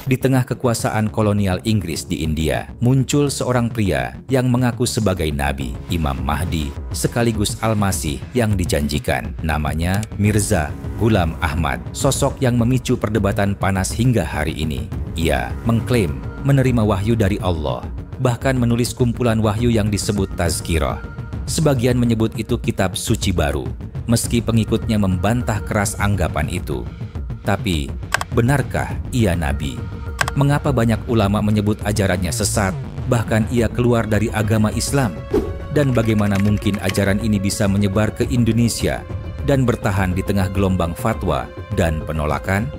Di tengah kekuasaan kolonial Inggris di India, muncul seorang pria yang mengaku sebagai Nabi, Imam Mahdi, sekaligus Al-Masih yang dijanjikan. Namanya Mirza Ghulam Ahmad, sosok yang memicu perdebatan panas hingga hari ini. Ia mengklaim menerima wahyu dari Allah, bahkan menulis kumpulan wahyu yang disebut Tazkirah. Sebagian menyebut itu kitab suci baru, meski pengikutnya membantah keras anggapan itu. Tapi, benarkah ia Nabi? Mengapa banyak ulama menyebut ajarannya sesat, bahkan ia keluar dari agama Islam? Dan bagaimana mungkin ajaran ini bisa menyebar ke Indonesia dan bertahan di tengah gelombang fatwa dan penolakan?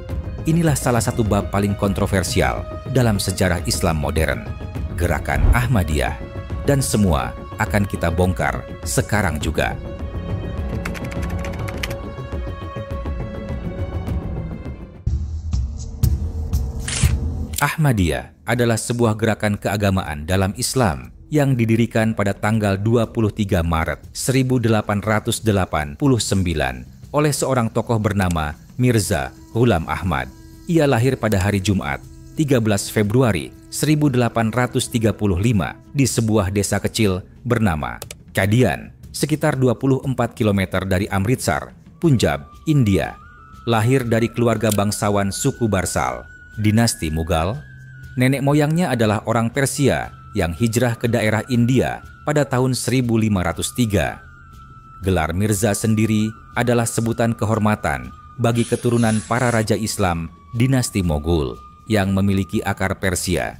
Inilah salah satu bab paling kontroversial dalam sejarah Islam modern, Gerakan Ahmadiyah. Dan semua akan kita bongkar sekarang juga. Ahmadiyah adalah sebuah gerakan keagamaan dalam Islam yang didirikan pada tanggal 23 Maret 1889 oleh seorang tokoh bernama Mirza Ghulam Ahmad. Ia lahir pada hari Jumat, 13 Februari 1835 di sebuah desa kecil bernama Kadian, sekitar 24 km dari Amritsar, Punjab, India. Lahir dari keluarga bangsawan suku Barsal, dinasti Mughal. Nenek moyangnya adalah orang Persia yang hijrah ke daerah India pada tahun 1503. Gelar Mirza sendiri adalah sebutan kehormatan bagi keturunan para raja Islam dinasti Moghul yang memiliki akar Persia.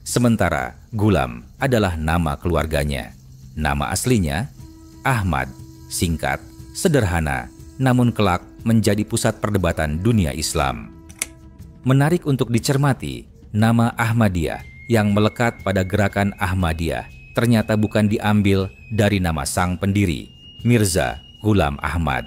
Sementara Ghulam adalah nama keluarganya. Nama aslinya Ahmad, singkat, sederhana, namun kelak menjadi pusat perdebatan dunia Islam. Menarik untuk dicermati, nama Ahmadiyah yang melekat pada gerakan Ahmadiyah ternyata bukan diambil dari nama sang pendiri, Mirza Ghulam Ahmad.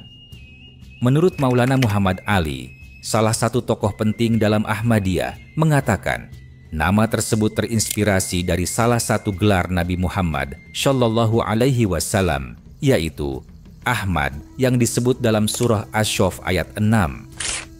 Menurut Maulana Muhammad Ali, salah satu tokoh penting dalam Ahmadiyah, mengatakan nama tersebut terinspirasi dari salah satu gelar Nabi Muhammad Shallallahu Alaihi Wasallam, yaitu Ahmad yang disebut dalam surah Asy-Syaff ayat 6.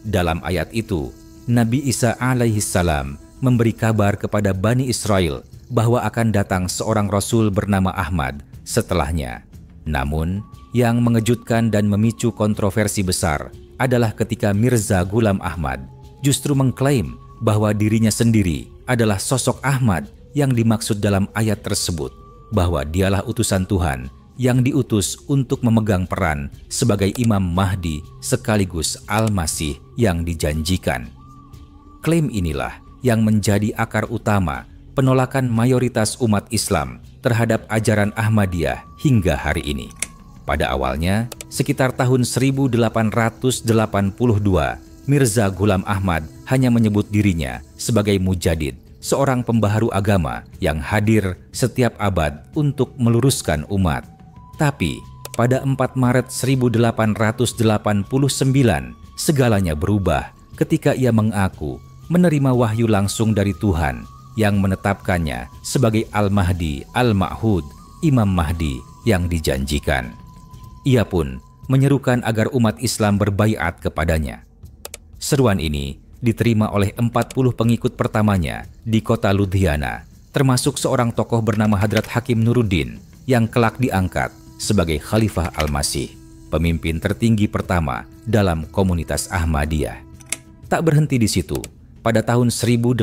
Dalam ayat itu, Nabi Isa alaihissalam memberi kabar kepada Bani Israel bahwa akan datang seorang Rasul bernama Ahmad setelahnya. Namun, yang mengejutkan dan memicu kontroversi besar adalah ketika Mirza Ghulam Ahmad justru mengklaim bahwa dirinya sendiri adalah sosok Ahmad yang dimaksud dalam ayat tersebut, bahwa dialah utusan Tuhan yang diutus untuk memegang peran sebagai Imam Mahdi sekaligus Al-Masih yang dijanjikan. Klaim inilah yang menjadi akar utama penolakan mayoritas umat Islam terhadap ajaran Ahmadiyah hingga hari ini. Pada awalnya, sekitar tahun 1882, Mirza Ghulam Ahmad hanya menyebut dirinya sebagai mujadid, seorang pembaharu agama yang hadir setiap abad untuk meluruskan umat. Tapi, pada 4 Maret 1889, segalanya berubah ketika ia mengaku menerima wahyu langsung dari Tuhan yang menetapkannya sebagai Al-Mahdi Al-Ma'hud, Imam Mahdi yang dijanjikan. Ia pun menyerukan agar umat Islam berbaiat kepadanya. Seruan ini diterima oleh 40 pengikut pertamanya di kota Ludhiana, termasuk seorang tokoh bernama Hadrat Hakim Nuruddin yang kelak diangkat sebagai Khalifah Al-Masih, pemimpin tertinggi pertama dalam komunitas Ahmadiyah. Tak berhenti di situ. Pada tahun 1890,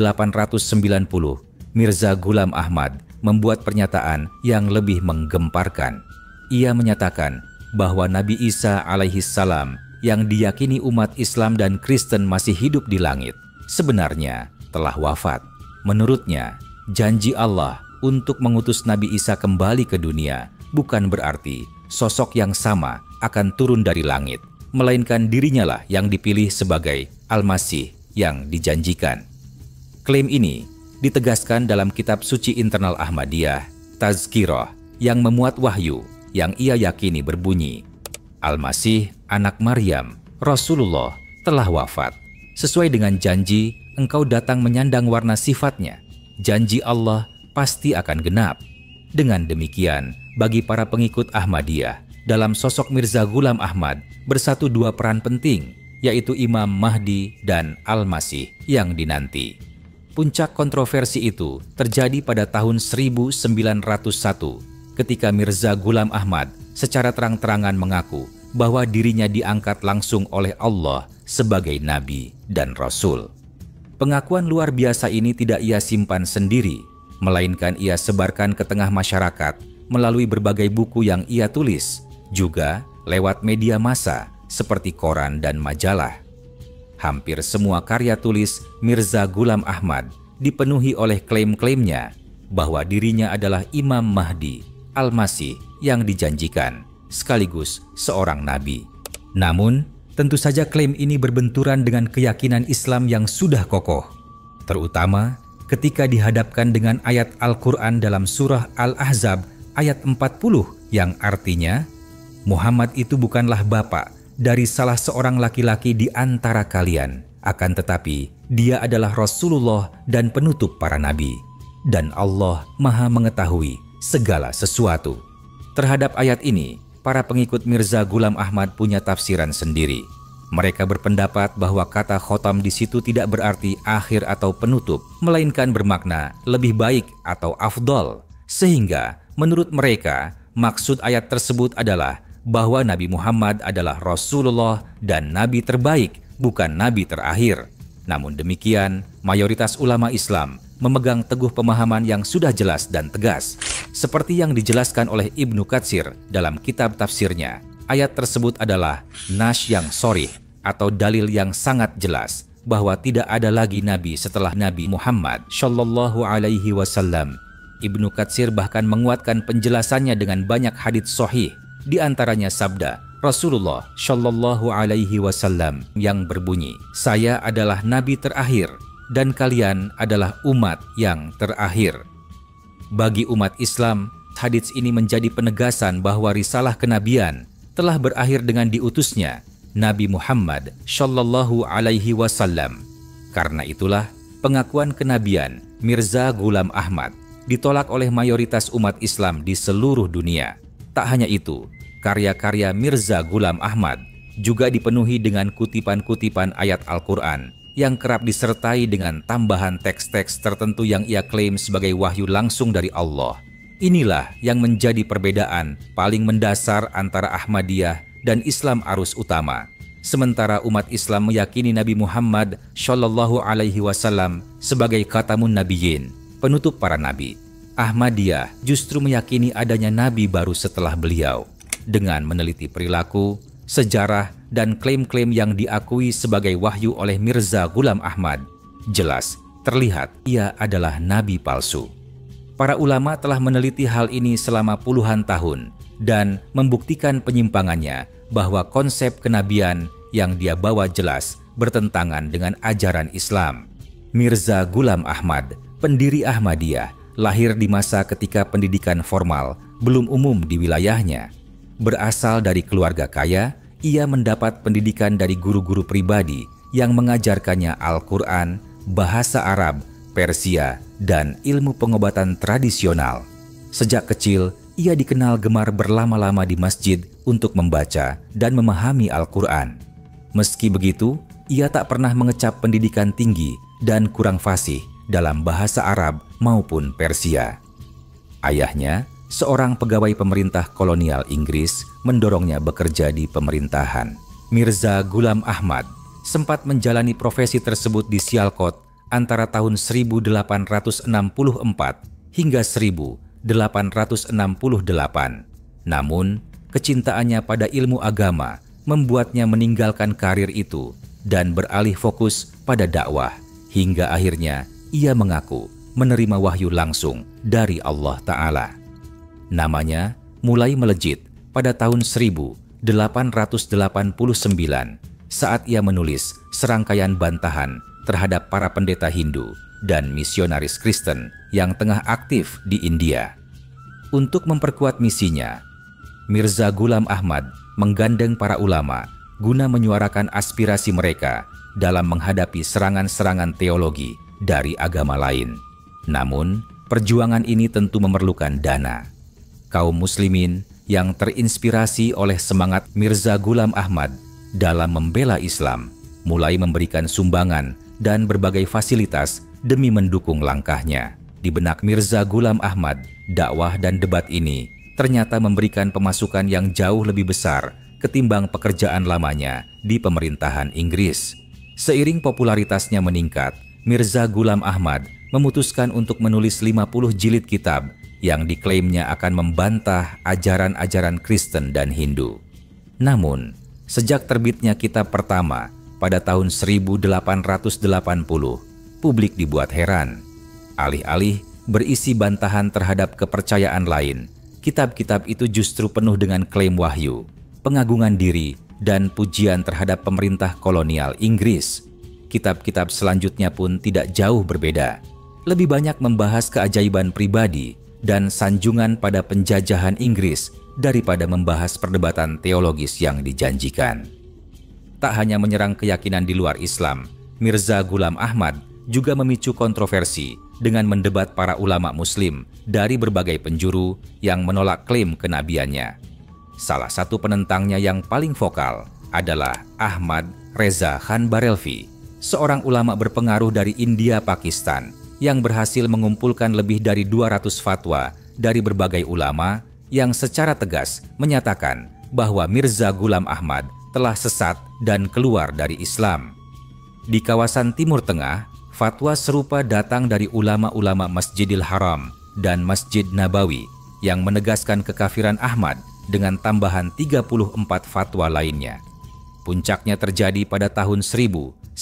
Mirza Ghulam Ahmad membuat pernyataan yang lebih menggemparkan. Ia menyatakan bahwa Nabi Isa alaihissalam yang diyakini umat Islam dan Kristen masih hidup di langit, sebenarnya telah wafat. Menurutnya, janji Allah untuk mengutus Nabi Isa kembali ke dunia bukan berarti sosok yang sama akan turun dari langit, melainkan dirinya lah yang dipilih sebagai Al-Masih yang dijanjikan. Klaim ini ditegaskan dalam kitab suci internal Ahmadiyah, Tazkirah, yang memuat wahyu yang ia yakini berbunyi, Al-Masih, anak Maryam, Rasulullah, telah wafat. Sesuai dengan janji, engkau datang menyandang warna sifatnya. Janji Allah pasti akan genap. Dengan demikian, bagi para pengikut Ahmadiyah, dalam sosok Mirza Ghulam Ahmad bersatu dua peran penting, yaitu Imam Mahdi dan Al-Masih yang dinanti. Puncak kontroversi itu terjadi pada tahun 1901 ketika Mirza Ghulam Ahmad secara terang-terangan mengaku bahwa dirinya diangkat langsung oleh Allah sebagai nabi dan rasul. Pengakuan luar biasa ini tidak ia simpan sendiri, melainkan ia sebarkan ke tengah masyarakat melalui berbagai buku yang ia tulis, juga lewat media massa seperti koran dan majalah. Hampir semua karya tulis Mirza Ghulam Ahmad dipenuhi oleh klaim-klaimnya bahwa dirinya adalah Imam Mahdi, Al-Masih yang dijanjikan, sekaligus seorang nabi. Namun, tentu saja klaim ini berbenturan dengan keyakinan Islam yang sudah kokoh, terutama ketika dihadapkan dengan ayat Al-Quran dalam surah Al-Ahzab ayat 40 yang artinya, Muhammad itu bukanlah bapak dari salah seorang laki-laki di antara kalian, akan tetapi dia adalah Rasulullah dan penutup para nabi, dan Allah Maha mengetahui segala sesuatu. Terhadap ayat ini, para pengikut Mirza Ghulam Ahmad punya tafsiran sendiri. Mereka berpendapat bahwa kata khotam di situ tidak berarti akhir atau penutup, melainkan bermakna lebih baik atau afdol. Sehingga menurut mereka, maksud ayat tersebut adalah bahwa Nabi Muhammad adalah Rasulullah dan Nabi terbaik, bukan Nabi terakhir. Namun demikian, mayoritas ulama Islam memegang teguh pemahaman yang sudah jelas dan tegas. Seperti yang dijelaskan oleh Ibnu Katsir dalam kitab tafsirnya, ayat tersebut adalah nas yang sharih atau dalil yang sangat jelas bahwa tidak ada lagi nabi setelah Nabi Muhammad Shallallahu Alaihi Wasallam. Ibnu Katsir bahkan menguatkan penjelasannya dengan banyak hadits sahih, di antaranya sabda Rasulullah Shallallahu Alaihi Wasallam yang berbunyi, "Saya adalah nabi terakhir dan kalian adalah umat yang terakhir." Bagi umat Islam, hadits ini menjadi penegasan bahwa risalah kenabian telah berakhir dengan diutusnya Nabi Muhammad Shallallahu Alaihi Wasallam. Karena itulah pengakuan kenabian Mirza Ghulam Ahmad ditolak oleh mayoritas umat Islam di seluruh dunia. Tak hanya itu, karya-karya Mirza Ghulam Ahmad juga dipenuhi dengan kutipan-kutipan ayat Al-Quran yang kerap disertai dengan tambahan teks-teks tertentu yang ia klaim sebagai wahyu langsung dari Allah. Inilah yang menjadi perbedaan paling mendasar antara Ahmadiyah dan Islam arus utama. Sementara umat Islam meyakini Nabi Muhammad Shallallahu Alaihi Wasallam sebagai khatamun nabiyyin, penutup para nabi. Ahmadiyah justru meyakini adanya nabi baru setelah beliau. Dengan meneliti perilaku, sejarah, dan klaim-klaim yang diakui sebagai wahyu oleh Mirza Ghulam Ahmad, jelas terlihat ia adalah nabi palsu. Para ulama telah meneliti hal ini selama puluhan tahun dan membuktikan penyimpangannya bahwa konsep kenabian yang dia bawa jelas bertentangan dengan ajaran Islam. Mirza Ghulam Ahmad, pendiri Ahmadiyah, lahir di masa ketika pendidikan formal belum umum di wilayahnya. Berasal dari keluarga kaya, ia mendapat pendidikan dari guru-guru pribadi yang mengajarkannya Al-Quran, bahasa Arab, Persia, dan ilmu pengobatan tradisional. Sejak kecil, ia dikenal gemar berlama-lama di masjid untuk membaca dan memahami Al-Quran. Meski begitu, ia tak pernah mengecap pendidikan tinggi dan kurang fasih dalam bahasa Arab maupun Persia. Ayahnya, seorang pegawai pemerintah kolonial Inggris, mendorongnya bekerja di pemerintahan. Mirza Ghulam Ahmad sempat menjalani profesi tersebut di Sialkot antara tahun 1864 hingga 1868. Namun, kecintaannya pada ilmu agama membuatnya meninggalkan karir itu dan beralih fokus pada dakwah, hingga akhirnya ia mengaku menerima wahyu langsung dari Allah Ta'ala. Namanya mulai melejit pada tahun 1889 saat ia menulis serangkaian bantahan terhadap para pendeta Hindu dan misionaris Kristen yang tengah aktif di India. Untuk memperkuat misinya, Mirza Ghulam Ahmad menggandeng para ulama guna menyuarakan aspirasi mereka dalam menghadapi serangan-serangan teologi dari agama lain. Namun, perjuangan ini tentu memerlukan dana. Kaum muslimin yang terinspirasi oleh semangat Mirza Ghulam Ahmad dalam membela Islam mulai memberikan sumbangan dan berbagai fasilitas demi mendukung langkahnya. Di benak Mirza Ghulam Ahmad, dakwah dan debat ini ternyata memberikan pemasukan yang jauh lebih besar ketimbang pekerjaan lamanya di pemerintahan Inggris. Seiring popularitasnya meningkat, Mirza Ghulam Ahmad memutuskan untuk menulis 50 jilid kitab yang diklaimnya akan membantah ajaran-ajaran Kristen dan Hindu. Namun, sejak terbitnya kitab pertama pada tahun 1880, publik dibuat heran. Alih-alih berisi bantahan terhadap kepercayaan lain, kitab-kitab itu justru penuh dengan klaim wahyu, pengagungan diri, dan pujian terhadap pemerintah kolonial Inggris. Kitab-kitab selanjutnya pun tidak jauh berbeda. Lebih banyak membahas keajaiban pribadi dan sanjungan pada penjajahan Inggris daripada membahas perdebatan teologis yang dijanjikan. Tak hanya menyerang keyakinan di luar Islam, Mirza Ghulam Ahmad juga memicu kontroversi dengan mendebat para ulama muslim dari berbagai penjuru yang menolak klaim kenabiannya. Salah satu penentangnya yang paling vokal adalah Ahmad Reza Khan Barelvi, seorang ulama berpengaruh dari India Pakistan yang berhasil mengumpulkan lebih dari 200 fatwa dari berbagai ulama yang secara tegas menyatakan bahwa Mirza Ghulam Ahmad telah sesat dan keluar dari Islam. Di kawasan Timur Tengah, fatwa serupa datang dari ulama-ulama Masjidil Haram dan Masjid Nabawi yang menegaskan kekafiran Ahmad dengan tambahan 34 fatwa lainnya. Puncaknya terjadi pada tahun 1974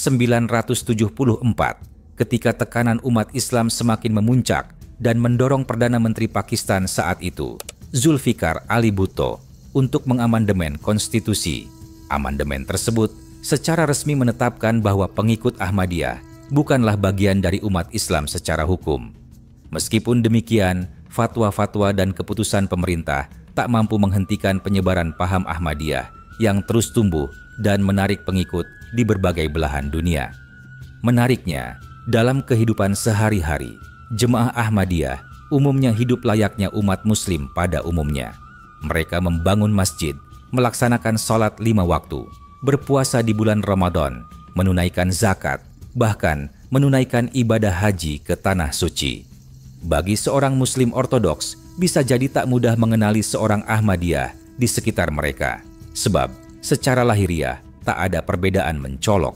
ketika tekanan umat Islam semakin memuncak dan mendorong Perdana Menteri Pakistan saat itu, Zulfikar Ali Bhutto, untuk mengamandemen konstitusi. Amandemen tersebut secara resmi menetapkan bahwa pengikut Ahmadiyah bukanlah bagian dari umat Islam secara hukum. Meskipun demikian, fatwa-fatwa dan keputusan pemerintah tak mampu menghentikan penyebaran paham Ahmadiyah yang terus tumbuh dan menarik pengikut di berbagai belahan dunia. Menariknya, dalam kehidupan sehari-hari, jemaah Ahmadiyah umumnya hidup layaknya umat muslim pada umumnya. Mereka membangun masjid, melaksanakan sholat 5 waktu, berpuasa di bulan Ramadan, menunaikan zakat, bahkan menunaikan ibadah haji ke tanah suci. Bagi seorang muslim ortodoks, bisa jadi tak mudah mengenali seorang Ahmadiyah di sekitar mereka, sebab secara lahiriah tak ada perbedaan mencolok.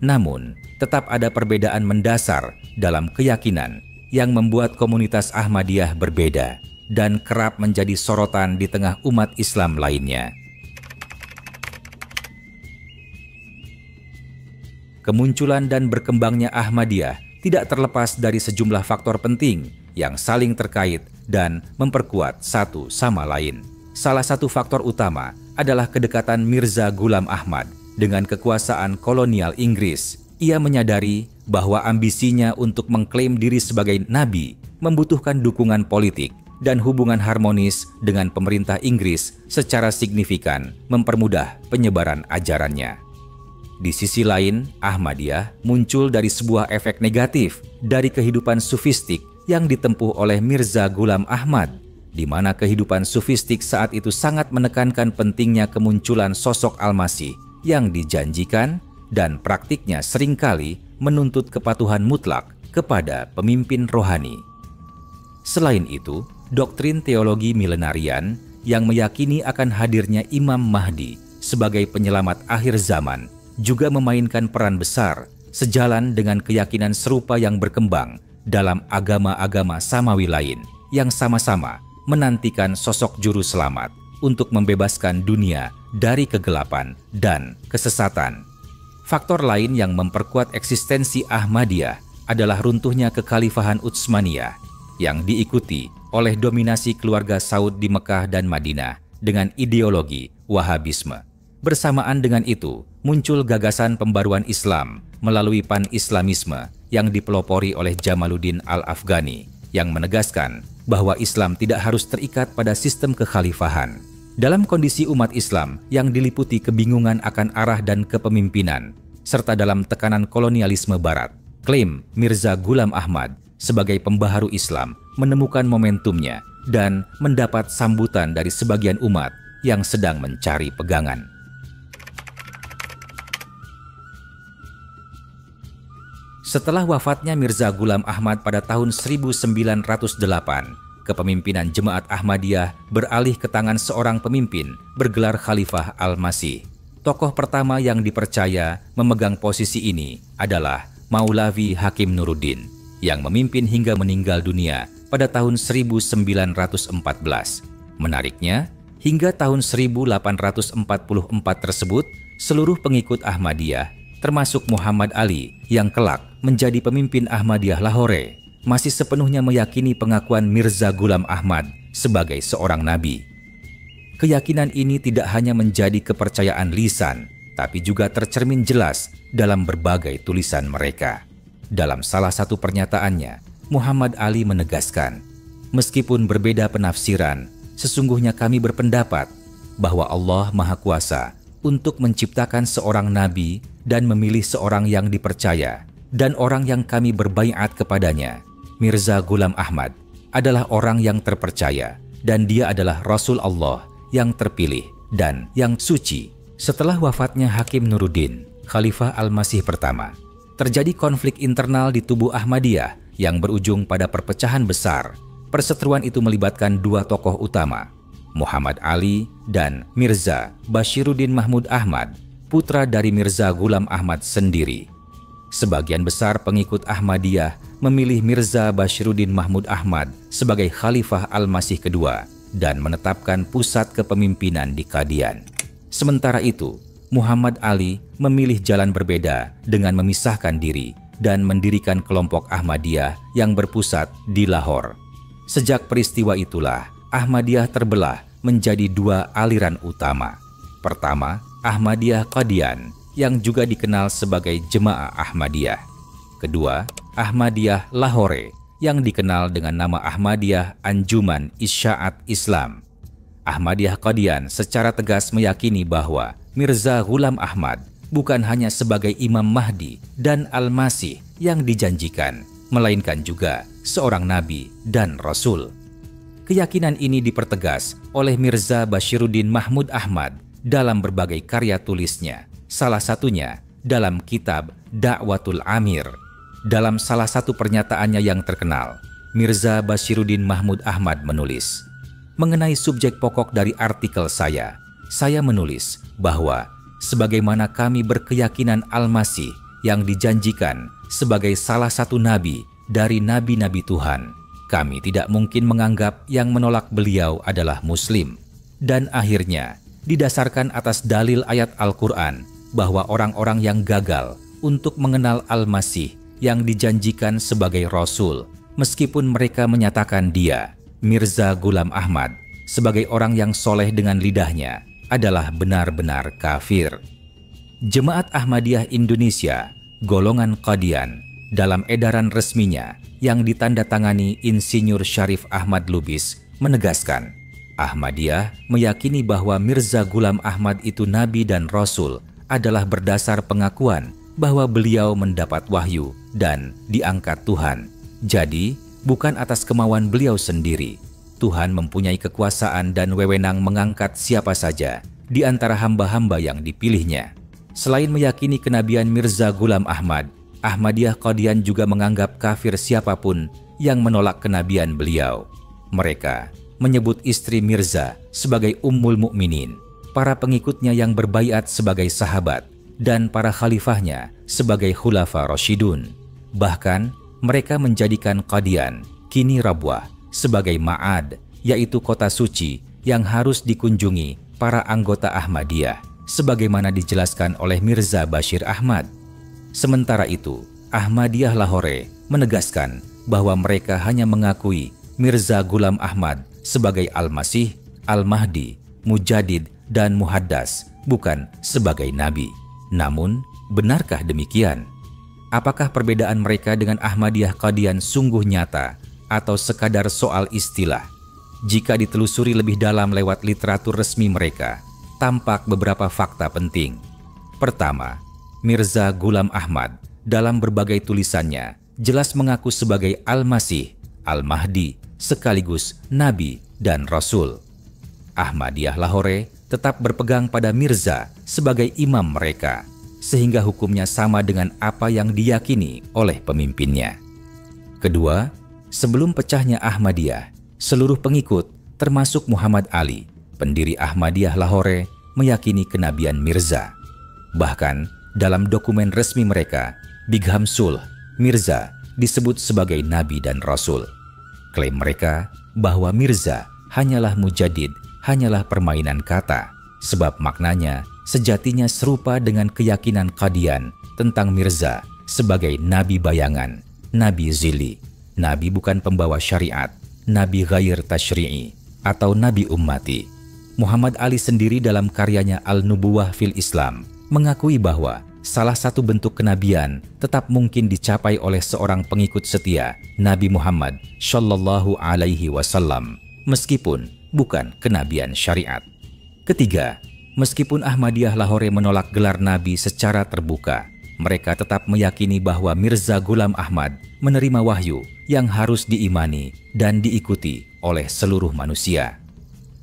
Namun, tetap ada perbedaan mendasar dalam keyakinan yang membuat komunitas Ahmadiyah berbeda dan kerap menjadi sorotan di tengah umat Islam lainnya. Kemunculan dan berkembangnya Ahmadiyah tidak terlepas dari sejumlah faktor penting yang saling terkait dan memperkuat satu sama lain. Salah satu faktor utama adalah kedekatan Mirza Ghulam Ahmad dengan kekuasaan kolonial Inggris. Ia menyadari bahwa ambisinya untuk mengklaim diri sebagai nabi membutuhkan dukungan politik dan hubungan harmonis dengan pemerintah Inggris secara signifikan mempermudah penyebaran ajarannya. Di sisi lain, Ahmadiyah muncul dari sebuah efek negatif dari kehidupan sufistik yang ditempuh oleh Mirza Ghulam Ahmad, di mana kehidupan sufistik saat itu sangat menekankan pentingnya kemunculan sosok Al-Masih yang dijanjikan dan praktiknya seringkali menuntut kepatuhan mutlak kepada pemimpin rohani. Selain itu, doktrin teologi milenarian yang meyakini akan hadirnya Imam Mahdi sebagai penyelamat akhir zaman juga memainkan peran besar, sejalan dengan keyakinan serupa yang berkembang dalam agama-agama samawi lain yang sama-sama menantikan sosok juru selamat untuk membebaskan dunia dari kegelapan dan kesesatan. Faktor lain yang memperkuat eksistensi Ahmadiyah adalah runtuhnya kekhalifahan Utsmaniyah yang diikuti oleh dominasi keluarga Saud di Mekah dan Madinah dengan ideologi Wahabisme. Bersamaan dengan itu, muncul gagasan pembaruan Islam melalui pan-Islamisme yang dipelopori oleh Jamaluddin Al-Afghani yang menegaskan bahwa Islam tidak harus terikat pada sistem kekhalifahan. Dalam kondisi umat Islam yang diliputi kebingungan akan arah dan kepemimpinan, serta dalam tekanan kolonialisme Barat, klaim Mirza Ghulam Ahmad sebagai pembaharu Islam menemukan momentumnya dan mendapat sambutan dari sebagian umat yang sedang mencari pegangan. Setelah wafatnya Mirza Ghulam Ahmad pada tahun 1908, kepemimpinan Jemaat Ahmadiyah beralih ke tangan seorang pemimpin bergelar Khalifah Al-Masih. Tokoh pertama yang dipercaya memegang posisi ini adalah Maulavi Hakim Nuruddin yang memimpin hingga meninggal dunia pada tahun 1914. Menariknya, hingga tahun 1844 tersebut, seluruh pengikut Ahmadiyah, termasuk Muhammad Ali yang kelak menjadi pemimpin Ahmadiyah Lahore, masih sepenuhnya meyakini pengakuan Mirza Ghulam Ahmad sebagai seorang nabi. Keyakinan ini tidak hanya menjadi kepercayaan lisan, tapi juga tercermin jelas dalam berbagai tulisan mereka. Dalam salah satu pernyataannya, Muhammad Ali menegaskan, "Meskipun berbeda penafsiran, sesungguhnya kami berpendapat bahwa Allah Maha Kuasa untuk menciptakan seorang nabi dan memilih seorang yang dipercaya, dan orang yang kami berbaiat kepadanya, Mirza Ghulam Ahmad, adalah orang yang terpercaya, dan dia adalah Rasul Allah yang terpilih dan yang suci." Setelah wafatnya Hakim Nuruddin, Khalifah Al-Masih pertama, terjadi konflik internal di tubuh Ahmadiyah yang berujung pada perpecahan besar. Perseteruan itu melibatkan dua tokoh utama, Muhammad Ali dan Mirza Bashiruddin Mahmud Ahmad, putra dari Mirza Ghulam Ahmad sendiri. Sebagian besar pengikut Ahmadiyah memilih Mirza Bashiruddin Mahmud Ahmad sebagai Khalifah Al-Masih kedua dan menetapkan pusat kepemimpinan di Qadian. Sementara itu, Muhammad Ali memilih jalan berbeda dengan memisahkan diri dan mendirikan kelompok Ahmadiyah yang berpusat di Lahore. Sejak peristiwa itulah, Ahmadiyah terbelah menjadi dua aliran utama. Pertama, Ahmadiyah Qadian yang juga dikenal sebagai Jemaah Ahmadiyah. Kedua, Ahmadiyah Lahore yang dikenal dengan nama Ahmadiyah Anjuman Isya'at Islam. Ahmadiyah Qadian secara tegas meyakini bahwa Mirza Ghulam Ahmad bukan hanya sebagai Imam Mahdi dan Al-Masih yang dijanjikan, melainkan juga seorang nabi dan rasul. Keyakinan ini dipertegas oleh Mirza Bashiruddin Mahmud Ahmad dalam berbagai karya tulisnya, salah satunya dalam kitab Da'watul Amir. Dalam salah satu pernyataannya yang terkenal, Mirza Bashiruddin Mahmud Ahmad menulis, "Mengenai subjek pokok dari artikel saya menulis bahwa sebagaimana kami berkeyakinan Al-Masih yang dijanjikan sebagai salah satu nabi dari nabi-nabi Tuhan, kami tidak mungkin menganggap yang menolak beliau adalah Muslim. Dan akhirnya, didasarkan atas dalil ayat Al-Quran bahwa orang-orang yang gagal untuk mengenal Al-Masih yang dijanjikan sebagai Rasul, meskipun mereka menyatakan dia, Mirza Ghulam Ahmad, sebagai orang yang soleh dengan lidahnya, adalah benar-benar kafir." Jemaat Ahmadiyah Indonesia, golongan Qadian, dalam edaran resminya yang ditandatangani Insinyur Syarif Ahmad Lubis menegaskan, Ahmadiyah meyakini bahwa Mirza Ghulam Ahmad itu nabi dan rasul adalah berdasar pengakuan bahwa beliau mendapat wahyu dan diangkat Tuhan. Jadi, bukan atas kemauan beliau sendiri. Tuhan mempunyai kekuasaan dan wewenang mengangkat siapa saja di antara hamba-hamba yang dipilihnya. Selain meyakini kenabian Mirza Ghulam Ahmad, Ahmadiyah Qadian juga menganggap kafir siapapun yang menolak kenabian beliau. Mereka menyebut istri Mirza sebagai Ummul Mukminin, para pengikutnya yang berbaiat sebagai sahabat, dan para khalifahnya sebagai Khulafa Rasyidun. Bahkan, mereka menjadikan Qadian, kini Rabwah, sebagai ma'ad, yaitu kota suci yang harus dikunjungi para anggota Ahmadiyah, sebagaimana dijelaskan oleh Mirza Bashir Ahmad. Sementara itu, Ahmadiyah Lahore menegaskan bahwa mereka hanya mengakui Mirza Ghulam Ahmad sebagai Al-Masih, Al-Mahdi, Mujadid, dan Muhaddas, bukan sebagai nabi. Namun, benarkah demikian? Apakah perbedaan mereka dengan Ahmadiyah Qadian sungguh nyata atau sekadar soal istilah? Jika ditelusuri lebih dalam lewat literatur resmi mereka, tampak beberapa fakta penting. Pertama, Mirza Ghulam Ahmad dalam berbagai tulisannya jelas mengaku sebagai Al-Masih, Al-Mahdi, sekaligus Nabi dan Rasul. Ahmadiyah Lahore tetap berpegang pada Mirza sebagai imam mereka. sehingga hukumnya sama dengan apa yang diyakini oleh pemimpinnya. Kedua, sebelum pecahnya Ahmadiyah, seluruh pengikut termasuk Muhammad Ali, pendiri Ahmadiyah Lahore, meyakini kenabian Mirza. Bahkan dalam dokumen resmi mereka, Bigham Sulh, Mirza disebut sebagai nabi dan rasul. Klaim mereka bahwa Mirza hanyalah mujaddid, hanyalah permainan kata, sebab maknanya sejatinya serupa dengan keyakinan Qadian tentang Mirza sebagai nabi bayangan, nabi zili, nabi bukan pembawa syariat, nabi ghair tasyri'i, atau nabi ummati. Muhammad Ali sendiri dalam karyanya Al-Nubuwah fil Islam mengakui bahwa salah satu bentuk kenabian tetap mungkin dicapai oleh seorang pengikut setia Nabi Muhammad Shallallahu Alaihi Wasallam, meskipun bukan kenabian syariat. Ketiga, meskipun Ahmadiyah Lahore menolak gelar nabi secara terbuka, mereka tetap meyakini bahwa Mirza Ghulam Ahmad menerima wahyu yang harus diimani dan diikuti oleh seluruh manusia.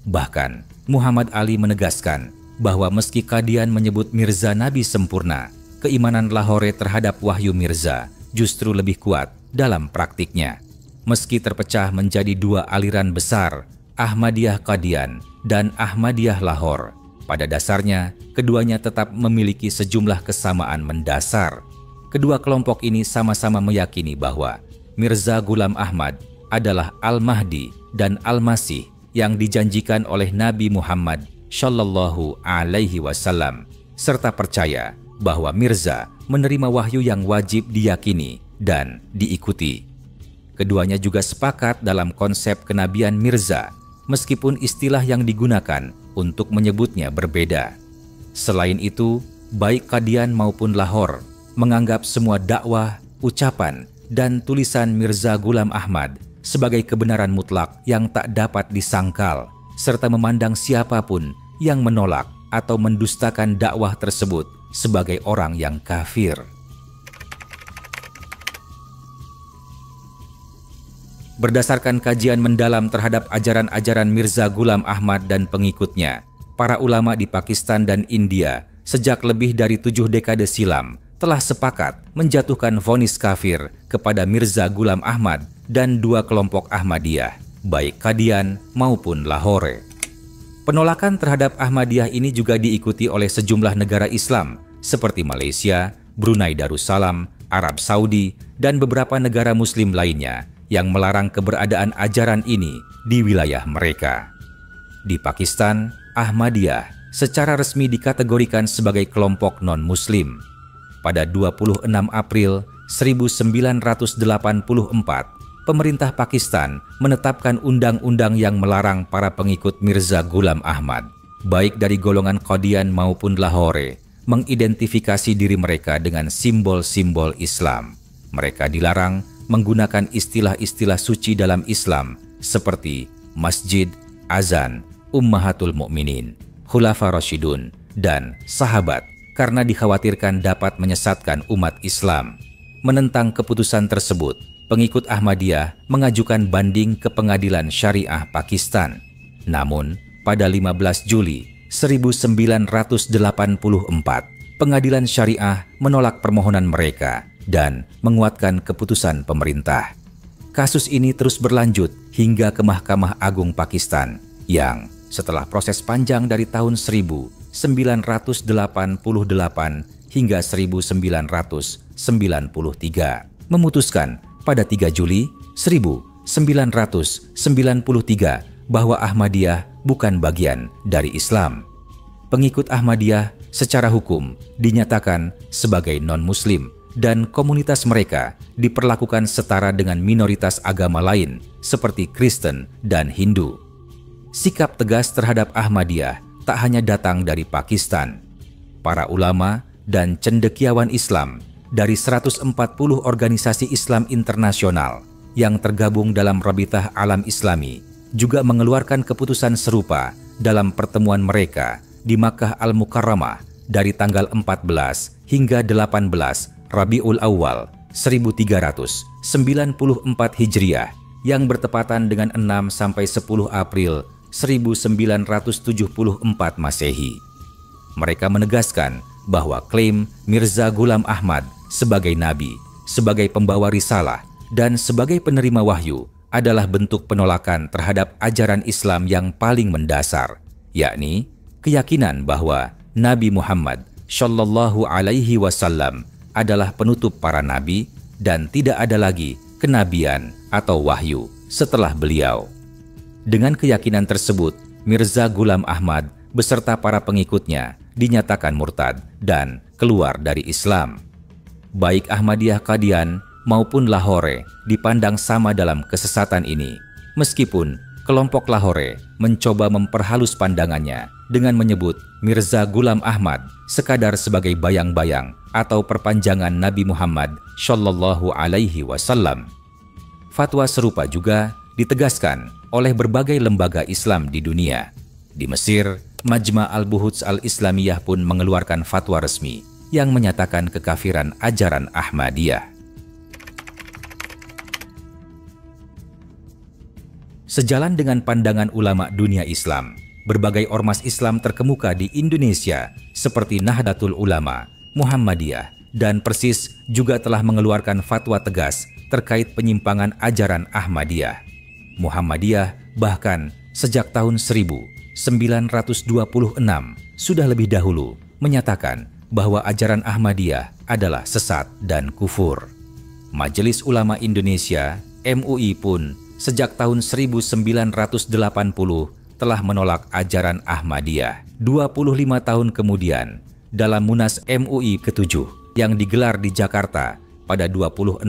Bahkan, Muhammad Ali menegaskan bahwa meski Qadian menyebut Mirza nabi sempurna, keimanan Lahore terhadap wahyu Mirza justru lebih kuat dalam praktiknya. Meski terpecah menjadi dua aliran besar, Ahmadiyah Qadian dan Ahmadiyah Lahore, pada dasarnya keduanya tetap memiliki sejumlah kesamaan mendasar. Kedua kelompok ini sama-sama meyakini bahwa Mirza Ghulam Ahmad adalah Al-Mahdi dan Al-Masih yang dijanjikan oleh Nabi Muhammad Shallallahu Alaihi Wasallam, serta percaya bahwa Mirza menerima wahyu yang wajib diyakini dan diikuti. Keduanya juga sepakat dalam konsep kenabian Mirza, meskipun istilah yang digunakan untuk menyebutnya berbeda. Selain itu, baik Qadian maupun Lahore menganggap semua dakwah, ucapan, dan tulisan Mirza Ghulam Ahmad sebagai kebenaran mutlak yang tak dapat disangkal, serta memandang siapapun yang menolak atau mendustakan dakwah tersebut sebagai orang yang kafir. Berdasarkan kajian mendalam terhadap ajaran-ajaran Mirza Ghulam Ahmad dan pengikutnya, para ulama di Pakistan dan India sejak lebih dari 7 dekade silam telah sepakat menjatuhkan vonis kafir kepada Mirza Ghulam Ahmad dan dua kelompok Ahmadiyah, baik Qadian maupun Lahore. Penolakan terhadap Ahmadiyah ini juga diikuti oleh sejumlah negara Islam seperti Malaysia, Brunei Darussalam, Arab Saudi, dan beberapa negara Muslim lainnya yang melarang keberadaan ajaran ini di wilayah mereka. Di Pakistan, Ahmadiyah secara resmi dikategorikan sebagai kelompok non-Muslim. Pada 26 April 1984, pemerintah Pakistan menetapkan undang-undang yang melarang para pengikut Mirza Ghulam Ahmad, baik dari golongan Qadian maupun Lahore, mengidentifikasi diri mereka dengan simbol-simbol Islam. Mereka dilarang menggunakan istilah-istilah suci dalam Islam seperti masjid, azan, ummahatul mukminin, khulafa rasyidun, dan sahabat karena dikhawatirkan dapat menyesatkan umat Islam. Menentang keputusan tersebut, pengikut Ahmadiyah mengajukan banding ke Pengadilan Syariah Pakistan. Namun, pada 15 Juli 1984, Pengadilan Syariah menolak permohonan mereka dan menguatkan keputusan pemerintah. Kasus ini terus berlanjut hingga ke Mahkamah Agung Pakistan yang setelah proses panjang dari tahun 1988 hingga 1993 memutuskan pada 3 Juli 1993 bahwa Ahmadiyah bukan bagian dari Islam. Pengikut Ahmadiyah secara hukum dinyatakan sebagai non-Muslim dan komunitas mereka diperlakukan setara dengan minoritas agama lain seperti Kristen dan Hindu. Sikap tegas terhadap Ahmadiyah tak hanya datang dari Pakistan. Para ulama dan cendekiawan Islam dari 140 organisasi Islam internasional yang tergabung dalam Rabithah Alam Islami juga mengeluarkan keputusan serupa dalam pertemuan mereka di Makkah Al-Mukarramah dari tanggal 14 hingga 18 Rabiul Awal 1394 Hijriah yang bertepatan dengan 6-10 April 1974 Masehi. Mereka menegaskan bahwa klaim Mirza Ghulam Ahmad sebagai nabi, sebagai pembawa risalah, dan sebagai penerima wahyu adalah bentuk penolakan terhadap ajaran Islam yang paling mendasar, yakni keyakinan bahwa Nabi Muhammad Shallallahu Alaihi Wasallam adalah penutup para nabi dan tidak ada lagi kenabian atau wahyu setelah beliau. Dengan keyakinan tersebut, Mirza Ghulam Ahmad beserta para pengikutnya dinyatakan murtad dan keluar dari Islam. Baik Ahmadiyah Qadian maupun Lahore dipandang sama dalam kesesatan ini, meskipun kelompok Lahore mencoba memperhalus pandangannya dengan menyebut Mirza Ghulam Ahmad sekadar sebagai bayang-bayang atau perpanjangan Nabi Muhammad Shallallahu Alaihi Wasallam. Fatwa serupa juga ditegaskan oleh berbagai lembaga Islam di dunia. Di Mesir, Majma' al-Buhuts al-Islamiyah pun mengeluarkan fatwa resmi yang menyatakan kekafiran ajaran Ahmadiyah. Sejalan dengan pandangan ulama dunia Islam, berbagai ormas Islam terkemuka di Indonesia seperti Nahdlatul Ulama, Muhammadiyah, dan Persis juga telah mengeluarkan fatwa tegas terkait penyimpangan ajaran Ahmadiyah. Muhammadiyah bahkan sejak tahun 1926 sudah lebih dahulu menyatakan bahwa ajaran Ahmadiyah adalah sesat dan kufur. Majelis Ulama Indonesia (MUI) pun sejak tahun 1980 telah menolak ajaran Ahmadiyah. 25 tahun kemudian, dalam Munas MUI ke-7 yang digelar di Jakarta pada 26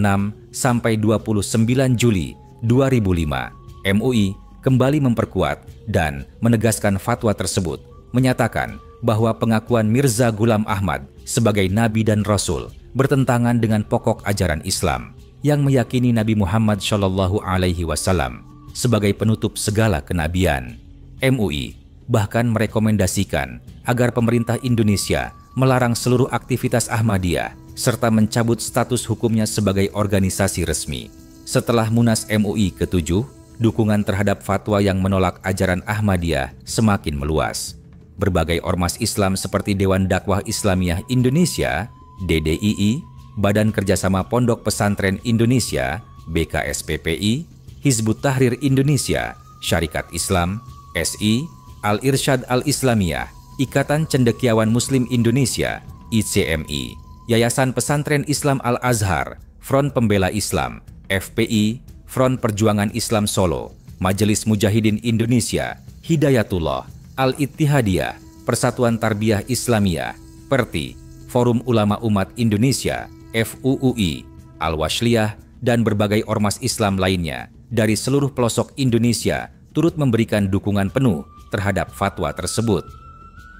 sampai 29 Juli 2005, MUI kembali memperkuat dan menegaskan fatwa tersebut, menyatakan bahwa pengakuan Mirza Ghulam Ahmad sebagai nabi dan rasul bertentangan dengan pokok ajaran Islam yang meyakini Nabi Muhammad Shallallahu Alaihi Wasallam sebagai penutup segala kenabian. MUI bahkan merekomendasikan agar pemerintah Indonesia melarang seluruh aktivitas Ahmadiyah serta mencabut status hukumnya sebagai organisasi resmi. Setelah Munas MUI ke-7, dukungan terhadap fatwa yang menolak ajaran Ahmadiyah semakin meluas. Berbagai ormas Islam seperti Dewan Dakwah Islamiyah Indonesia, DDII, Badan Kerjasama Pondok Pesantren Indonesia, BKSPPI, Hizbut Tahrir Indonesia, Syarikat Islam, SI, Al-Irsyad Al-Islamiyah, Ikatan Cendekiawan Muslim Indonesia, ICMI, Yayasan Pesantren Islam Al-Azhar, Front Pembela Islam, FPI, Front Perjuangan Islam Solo, Majelis Mujahidin Indonesia, Hidayatullah, Al-Ittihadiyah, Persatuan Tarbiyah Islamiyah, PERTI, Forum Ulama Umat Indonesia, FUUI, Al-Washliyah, dan berbagai ormas Islam lainnya dari seluruh pelosok Indonesia turut memberikan dukungan penuh terhadap fatwa tersebut.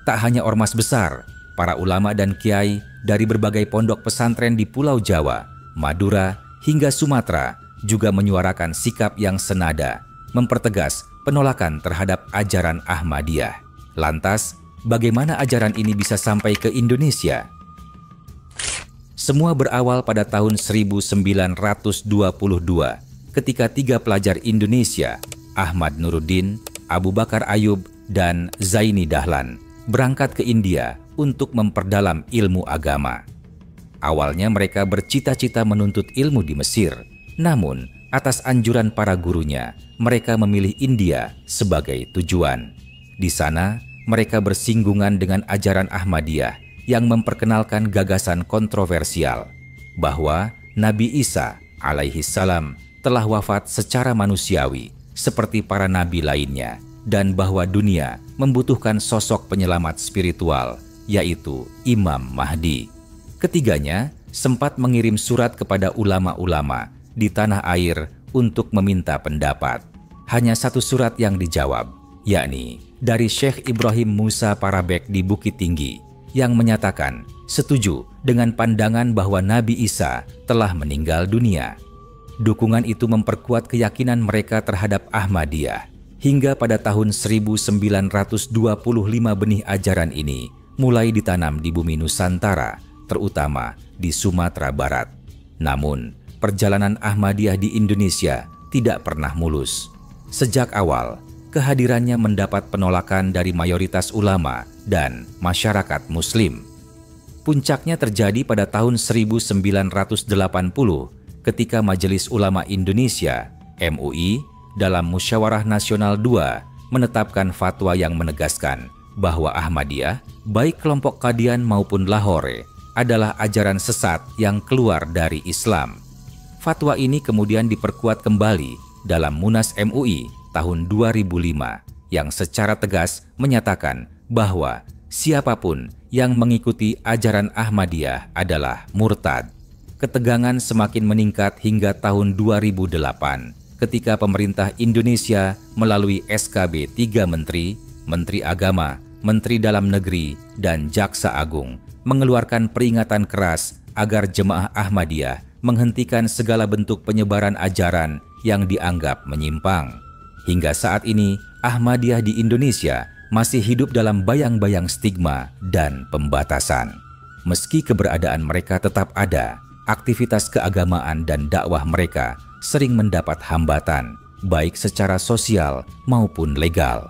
Tak hanya ormas besar, para ulama dan kiai dari berbagai pondok pesantren di Pulau Jawa, Madura, hingga Sumatera juga menyuarakan sikap yang senada, mempertegas penolakan terhadap ajaran Ahmadiyah. Lantas, bagaimana ajaran ini bisa sampai ke Indonesia? Semua berawal pada tahun 1922 ketika 3 pelajar Indonesia, Ahmad Nuruddin, Abu Bakar Ayub, dan Zaini Dahlan, berangkat ke India untuk memperdalam ilmu agama. Awalnya mereka bercita-cita menuntut ilmu di Mesir, namun atas anjuran para gurunya, mereka memilih India sebagai tujuan. Di sana, mereka bersinggungan dengan ajaran Ahmadiyah yang memperkenalkan gagasan kontroversial bahwa Nabi Isa alaihi salam telah wafat secara manusiawi seperti para nabi lainnya dan bahwa dunia membutuhkan sosok penyelamat spiritual, yaitu Imam Mahdi. Ketiganya sempat mengirim surat kepada ulama-ulama di tanah air untuk meminta pendapat. Hanya satu surat yang dijawab, yakni dari Syekh Ibrahim Musa Parabek di Bukit Tinggi, yang menyatakan setuju dengan pandangan bahwa Nabi Isa telah meninggal dunia. Dukungan itu memperkuat keyakinan mereka terhadap Ahmadiyah. Hingga pada tahun 1925 benih ajaran ini mulai ditanam di bumi Nusantara, terutama di Sumatera Barat. Namun, perjalanan Ahmadiyah di Indonesia tidak pernah mulus. Sejak awal, kehadirannya mendapat penolakan dari mayoritas ulama dan masyarakat Muslim. Puncaknya terjadi pada tahun 1980 ketika Majelis Ulama Indonesia (MUI) dalam Musyawarah Nasional II menetapkan fatwa yang menegaskan bahwa Ahmadiyah, baik kelompok Qadian maupun Lahore, adalah ajaran sesat yang keluar dari Islam. Fatwa ini kemudian diperkuat kembali dalam Munas MUI tahun 2005 yang secara tegas menyatakan bahwa siapapun yang mengikuti ajaran Ahmadiyah adalah murtad. Ketegangan semakin meningkat hingga tahun 2008 ketika pemerintah Indonesia melalui SKB 3 Menteri, Menteri Agama, Menteri Dalam Negeri, dan Jaksa Agung mengeluarkan peringatan keras agar jemaah Ahmadiyah menghentikan segala bentuk penyebaran ajaran yang dianggap menyimpang. Hingga saat ini, Ahmadiyah di Indonesia masih hidup dalam bayang-bayang stigma dan pembatasan. Meski keberadaan mereka tetap ada, aktivitas keagamaan dan dakwah mereka sering mendapat hambatan, baik secara sosial maupun legal.